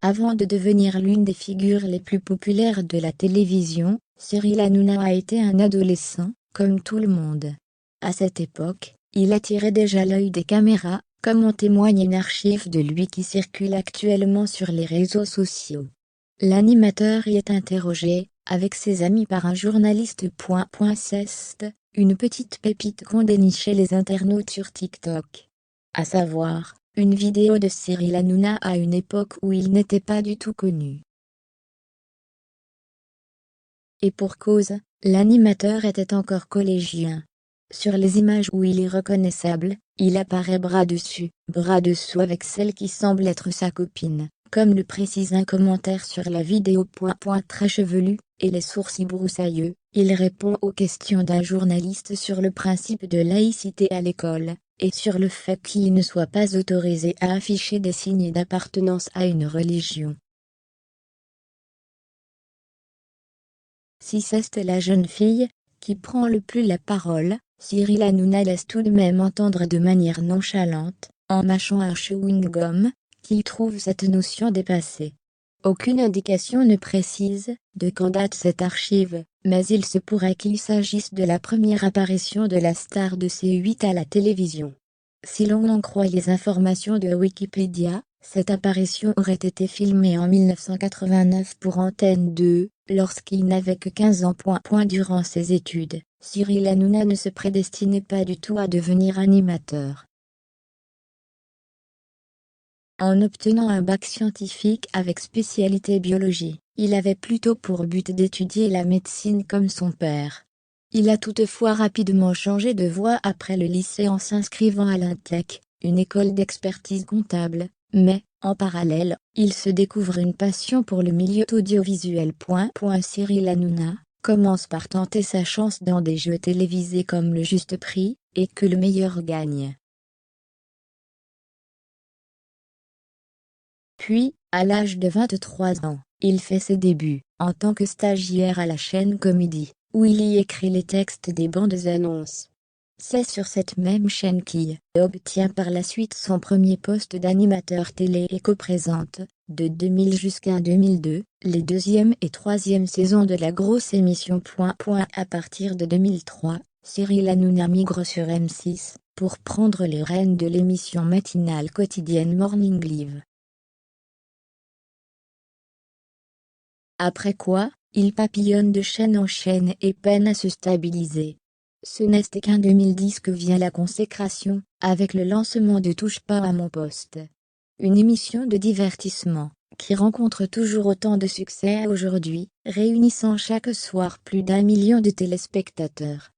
Avant de devenir l'une des figures les plus populaires de la télévision, Cyril Hanouna a été un adolescent, comme tout le monde. À cette époque, il attirait déjà l'œil des caméras, comme en témoigne une archive de lui qui circule actuellement sur les réseaux sociaux. L'animateur y est interrogé, avec ses amis par un journaliste. C'est une petite pépite qu'ont déniché les internautes sur TikTok. À savoir, une vidéo de Cyril Hanouna à une époque où il n'était pas du tout connu. Et pour cause, l'animateur était encore collégien. Sur les images où il est reconnaissable, il apparaît bras dessus, bras dessous avec celle qui semble être sa copine, comme le précise un commentaire sur la vidéo. Très chevelu, et les sourcils broussailleux, il répond aux questions d'un journaliste sur le principe de laïcité à l'école, et sur le fait qu'il ne soit pas autorisé à afficher des signes d'appartenance à une religion. Si c'est la jeune fille qui prend le plus la parole, Cyril Hanouna laisse tout de même entendre de manière nonchalante, en mâchant un chewing-gum, qu'il trouve cette notion dépassée. Aucune indication ne précise de quand date cette archive, mais il se pourrait qu'il s'agisse de la première apparition de la star de C8 à la télévision. Si l'on en croit les informations de Wikipédia, cette apparition aurait été filmée en 1989 pour Antenne 2, lorsqu'il n'avait que 15 ans. Durant ses études, Cyril Hanouna ne se prédestinait pas du tout à devenir animateur. En obtenant un bac scientifique avec spécialité biologie, il avait plutôt pour but d'étudier la médecine comme son père. Il a toutefois rapidement changé de voie après le lycée en s'inscrivant à l'INTEC, une école d'expertise comptable, mais, en parallèle, il se découvre une passion pour le milieu audiovisuel. Cyril Hanouna commence par tenter sa chance dans des jeux télévisés comme Le Juste Prix, et Que le meilleur gagne. Puis, à l'âge de 23 ans, il fait ses débuts, en tant que stagiaire à la chaîne Comédie, où il y écrit les textes des bandes annonces. C'est sur cette même chaîne qu'il obtient par la suite son premier poste d'animateur télé et co-présente, de 2000 jusqu'à 2002, les deuxième et troisième saisons de la grosse émission. À partir de 2003, Cyril Hanouna migre sur M6, pour prendre les rênes de l'émission matinale quotidienne Morning Live. Après quoi, il papillonne de chaîne en chaîne et peine à se stabiliser. Ce n'est qu'en 2010 que vient la consécration, avec le lancement de Touche pas à mon poste. Une émission de divertissement, qui rencontre toujours autant de succès aujourd'hui, réunissant chaque soir plus d'1 million de téléspectateurs.